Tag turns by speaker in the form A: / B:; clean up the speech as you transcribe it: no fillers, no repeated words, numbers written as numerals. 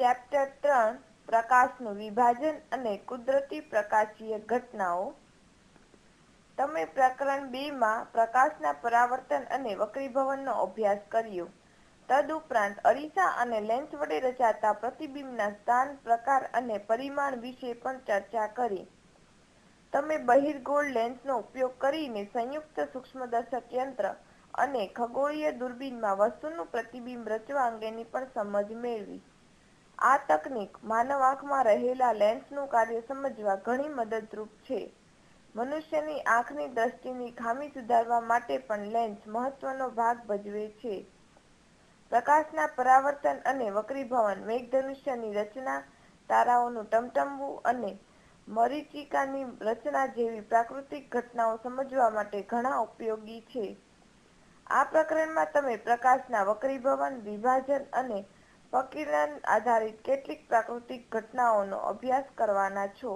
A: Chapter 3 પ્રકાશનું વિભાજન અને કુદરતી પ્રકાશીય ઘટનાઓ. તમે પ્રકરણ 2 માં પ્રકાશના પરાવર્તન અને વક્રીભવનનો અભ્યાસ કર્યો. તદુપરાંત અરીસા અને લેન્સ વડે રચાતા પ્રતિબિંબના સ્થાન, પ્રકાર અને પરિમાણ વિશે પણ ચર્ચા કરી. તમે બહિર્ગોળ લેન્સનો ઉપયોગ કરીને સંયુક્ત સૂક્ષ્મદર્શક યંત્ર અને ખગોળીય દૂરબીનમાં વસ્તુનું પ્રતિબિંબ રચવા અંગેની પણ સમજ મેળવી. આ તકનીક માનવ આંખમાં રહેલા લેન્સનું કાર્ય સમજવા ઘણી મદદરૂપ છે. મનુષ્યની આંખની દ્રષ્ટિની ખામી સુધારવા માટે પણ લેન્સ મહત્વનો ભાગ ભજવે છે. પ્રકાશના પરાવર્તન અને વક્રીભવન મેઘધનુષ્યની રચના, તારાઓનું ટમટમવું અને મરીચિકાની રચના જેવી પ્રાકૃતિક ઘટનાઓ સમજવા માટે ઘણા ઉપયોગી છે. આ પ્રકરણમાં તમે પ્રકાશના વક્રીભવન, વિભાજન અને પ્રકીર્ણન આધારિત કેટલીક પ્રાકૃતિક ઘટનાઓનો અભ્યાસ કરવાના છો.